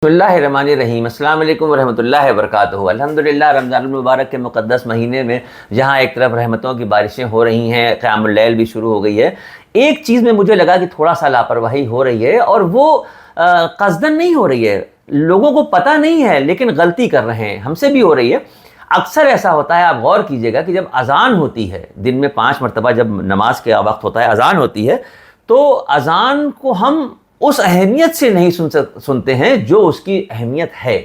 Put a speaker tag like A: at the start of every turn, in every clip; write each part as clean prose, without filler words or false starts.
A: بسم اللہ الرحمن الرحیم۔ السلام علیکم ورحمۃ اللہ وبرکاتہ۔ الحمدللہ رمضان المبارک کے مقدس مہینے میں جہاں ایک طرف رحمتوں کی بارشیں ہو رہی ہیں، قیام اللیل بھی شروع ہو گئی ہے، ایک چیز میں مجھے لگا کہ تھوڑا سا لاپرواہی ہو رہی ہے، اور وہ قصدن نہیں ہو رہی ہے، لوگوں کو پتہ نہیں ہے لیکن غلطی کر رہے ہیں، ہم سے بھی ہو رہی ہے۔ اکثر ایسا ہوتا ہے، آپ غور کیجئے گا کہ جب اذان ہوتی ہے، دن میں 5 مرتبہ جب نماز کے وقت ہوتا ہے، اذان ہوتی ہے، تو اذان کو ہم اس اہمیت سے نہیں سنتے ہیں جو اس کی اہمیت ہے،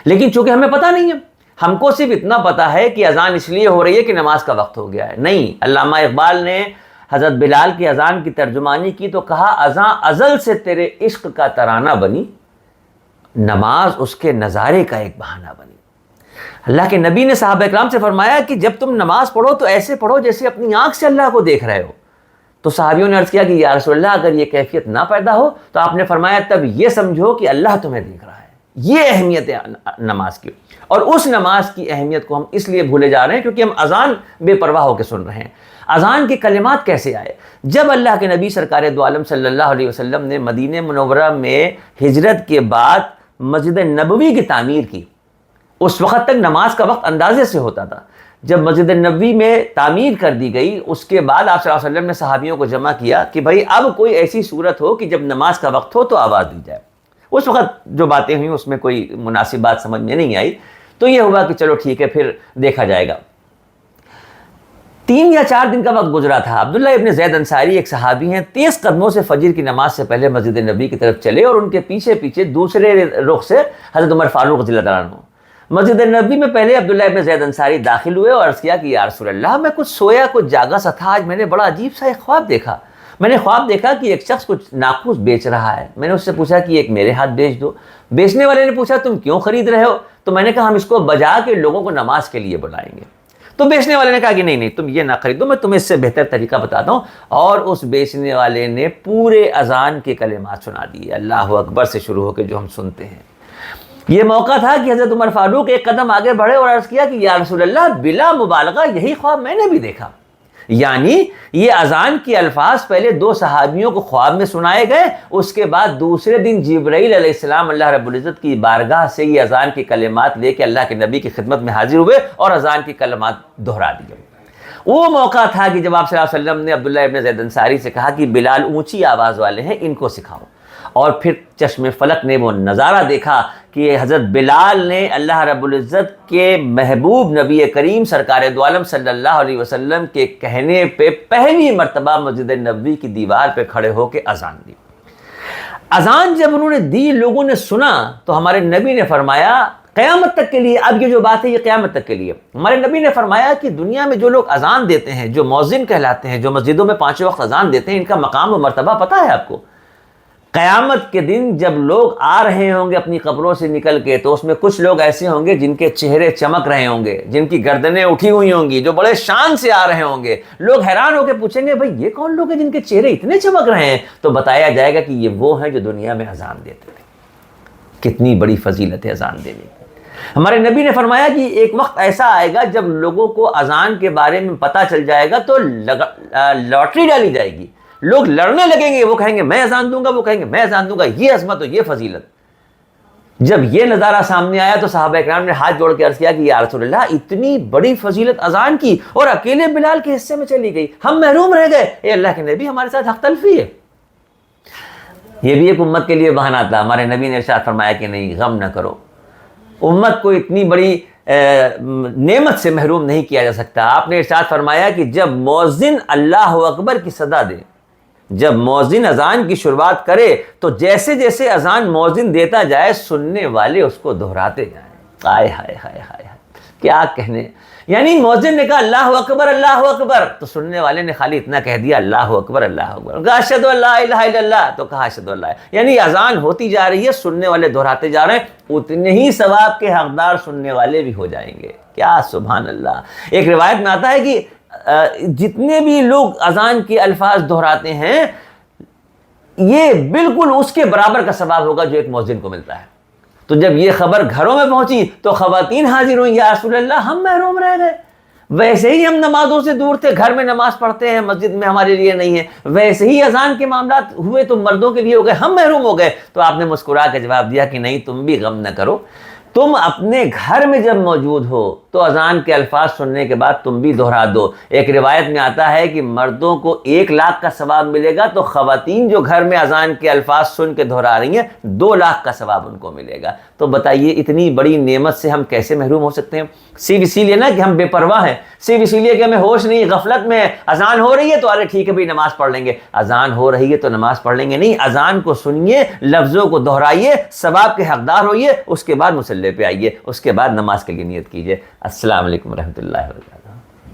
A: لیکن چونکہ ہمیں پتہ نہیں ہے، ہم کو صرف اتنا پتہ ہے کہ اذان اس لیے ہو رہی ہے کہ نماز کا وقت ہو گیا ہے۔ نہیں، علامہ اقبال نے حضرت بلال کی اذان کی ترجمانی کی تو کہا، اذان ازل سے تیرے عشق کا ترانہ بنی، نماز اس کے نظارے کا ایک بہانہ بنی۔ اللہ کے نبی نے صحابہ اکرام سے فرمایا کہ جب تم نماز پڑھو تو ایسے پڑھو جیسے اپنی آنکھ سے اللہ کو دیکھ رہے ہو۔ تو صحابیوں نے عرض کیا کہ یا رسول اللہ، اگر یہ کیفیت نہ پیدا ہو تو آپ نے فرمایا تب یہ سمجھو کہ اللہ تمہیں دیکھ رہا ہے۔ یہ اہمیت ہے نماز کی، اور اس نماز کی اہمیت کو ہم اس لیے بھولے جا رہے ہیں کیونکہ ہم اذان بے پرواہ ہو کے سن رہے ہیں۔ اذان کے کلمات کیسے آئے؟ جب اللہ کے نبی سرکار دو عالم صلی اللہ علیہ وسلم نے مدینہ منورہ میں ہجرت کے بعد مسجد نبوی کی تعمیر کی، اس وقت تک نماز کا وقت اندازے سے ہوتا تھا۔ جب مسجد نبوی میں تعمیر کر دی گئی، اس کے بعد آپ صلی اللہ علیہ وسلم نے صحابیوں کو جمع کیا کہ بھائی اب کوئی ایسی صورت ہو کہ جب نماز کا وقت ہو تو آواز دی جائے۔ اس وقت جو باتیں ہوئیں اس میں کوئی مناسب بات سمجھ میں نہیں آئی، تو یہ ہوا کہ چلو ٹھیک ہے، پھر دیکھا جائے گا۔ 3 یا 4 دن کا وقت گزرا تھا، عبداللہ ابن زید انصاری ایک صحابی ہیں، تیز قدموں سے فجر کی نماز سے پہلے مسجد نبوی کی طرف چلے، اور ان کے پیچھے پیچھے دوسرے رخ سے حضرت عمر فاروق رضی اللہ عنہ۔ مسجد نبوی میں پہلے عبداللہ ابن زید انصاری داخل ہوئے اور عرض کیا کہ یا رسول اللہ، میں کچھ سویا کچھ جاگا سا تھا، آج میں نے بڑا عجیب سا ایک خواب دیکھا۔ میں نے خواب دیکھا کہ ایک شخص کچھ ناقوس بیچ رہا ہے۔ میں نے اس سے پوچھا کہ ایک میرے ہاتھ بیچ دو۔ بیچنے والے نے پوچھا تم کیوں خرید رہے ہو؟ تو میں نے کہا ہم اس کو بجا کے لوگوں کو نماز کے لیے بلائیں گے۔ تو بیچنے والے نے کہا کہ نہیں تم یہ نہ خریدو، میں تمہیں اس سے بہتر طریقہ بتاتا ہوں، اور اس بیچنے والے نے پورے اذان کے کلمات سنا دیے، اللہ اکبر سے شروع ہو کے جو ہم سنتے ہیں۔ یہ موقع تھا کہ حضرت عمر فاروق ایک قدم آگے بڑھے اور عرض کیا کہ یا رسول اللہ، بلا مبالغہ یہی خواب میں نے بھی دیکھا۔ یعنی یہ اذان کے الفاظ پہلے 2 صحابیوں کو خواب میں سنائے گئے، اس کے بعد دوسرے دن جبرائیل علیہ السلام اللہ رب العزت کی بارگاہ سے یہ اذان کے کلمات لے کے اللہ کے نبی کی خدمت میں حاضر ہوئے اور اذان کے کلمات دہرا دیے۔ وہ موقع تھا کہ جب آپ صلی اللہ علیہ وسلم نے عبداللہ ابن زید انصاری سے کہا کہ بلال اونچی آواز والے ہیں، ان کو سکھاؤ، اور پھر چشم فلک نے وہ نظارہ دیکھا کہ حضرت بلال نے اللہ رب العزت کے محبوب نبی کریم سرکار دو عالم صلی اللہ علیہ وسلم کے کہنے پہ پہلی مرتبہ مسجد نبوی کی دیوار پہ کھڑے ہو کے اذان دی۔ اذان جب انہوں نے دی، لوگوں نے سنا، تو ہمارے نبی نے فرمایا قیامت تک کے لیے، اب یہ جو بات ہے یہ قیامت تک کے لیے، ہمارے نبی نے فرمایا کہ دنیا میں جو لوگ اذان دیتے ہیں، جو مؤذن کہلاتے ہیں، جو مسجدوں میں 5 وقت اذان دیتے ہیں، ان کا مقام و مرتبہ پتہ ہے آپ کو؟ قیامت کے دن جب لوگ آ رہے ہوں گے اپنی قبروں سے نکل کے، تو اس میں کچھ لوگ ایسے ہوں گے جن کے چہرے چمک رہے ہوں گے، جن کی گردنیں اٹھی ہوئی ہوں گی، جو بڑے شان سے آ رہے ہوں گے۔ لوگ حیران ہو کے پوچھیں گے بھئی یہ کون لوگ ہیں جن کے چہرے اتنے چمک رہے ہیں؟ تو بتایا جائے گا کہ یہ وہ ہیں جو دنیا میں اذان دیتے تھے۔ کتنی بڑی فضیلت ہے اذان دینے کی۔ ہمارے نبی نے فرمایا کہ ایک وقت ایسا آئے گا جب لوگوں کو اذان کے بارے میں پتہ چل جائے گا تو لاٹری ڈالی جائے گی، لوگ لڑنے لگیں گے، وہ کہیں گے میں اذان دوں گا، وہ کہیں گے میں اذان دوں گا۔ یہ عظمت و یہ فضیلت جب یہ نظارہ سامنے آیا تو صحابہ اکرام نے ہاتھ جوڑ کے عرض کیا کہ یا رسول اللہ، اتنی بڑی فضیلت اذان کی اور اکیلے بلال کے حصے میں چلی گئی، ہم محروم رہ گئے۔ اے اللہ کے نبی، ہمارے ساتھ حق تلفی ہے۔ یہ بھی ایک امت کے لیے بہانہ تھا۔ ہمارے نبی نے ارشاد فرمایا کہ نہیں، غم نہ کرو، امت کو اتنی بڑی نعمت سے محروم نہیں کیا جا سکتا۔ آپ نے ارشاد فرمایا کہ جب مؤذن اللہ اکبر کی صدا دے، جب مؤذن اذان کی شروعات کرے تو جیسے جیسے اذان مؤذن دیتا جائے، سننے والے اس کو دہراتے جائیں۔ آئے ہائے ہائے ہائے، کیا کہنے! یعنی مؤذن نے کہا اللہ اکبر، تو سننے والے نے خالی اتنا کہہ دیا اللہ اکبر۔ کہا اشہدو ان لا الہ الا اللہ، تو کہا اشہدو ان لا الہ۔ یعنی اذان ہوتی جا رہی ہے، سننے والے دہراتے جا رہے ہیں، اتنے ہی ثواب کے حقدار سننے والے بھی ہو جائیں گے۔ کیا سبحان اللہ! ایک روایت میں آتا ہے کہ جتنے بھی لوگ اذان کے الفاظ دہراتے ہیں، یہ بالکل اس کے برابر کا ثواب ہوگا جو ایک مؤذن کو ملتا ہے۔ تو جب یہ خبر گھروں میں پہنچی تو خواتین حاضر ہوئیں، یا رسول اللہ ہم محروم رہ گئے۔ ویسے ہی ہم نمازوں سے دور تھے، گھر میں نماز پڑھتے ہیں، مسجد میں ہمارے لیے نہیں ہے، ویسے ہی اذان کے معاملات ہوئے تو مردوں کے لیے ہو گئے، ہم محروم ہو گئے۔ تو آپ نے مسکرا کے جواب دیا کہ نہیں، تم بھی غم نہ کرو، تم اپنے گھر میں جب موجود ہو تو اذان کے الفاظ سننے کے بعد تم بھی دہرا دو۔ ایک روایت میں آتا ہے کہ مردوں کو 1,00,000 کا ثواب ملے گا، تو خواتین جو گھر میں اذان کے الفاظ سن کے دہرا رہی ہیں 2,00,000 کا ثواب ان کو ملے گا۔ تو بتائیے اتنی بڑی نعمت سے ہم کیسے محروم ہو سکتے ہیں؟ صرف اسی لیے نا کہ ہم بے پرواہ ہیں، صرف اسی لیے کہ ہمیں ہوش نہیں، غفلت میں اذان ہو رہی ہے تو ارے ٹھیک ہے بھائی نماز پڑھ لیں گے، اذان ہو رہی ہے تو نماز پڑھ لیں گے نہیں، اذان کو سنیے، لفظوں کو دہرائیے، ثواب کے حقدار ہوئیے، اس کے بعد مصلی پہ آئیے، اس کے بعد نماز کے لیے نیت کیجیے۔ السلام علیکم ورحمۃ اللہ وبرکاتہ۔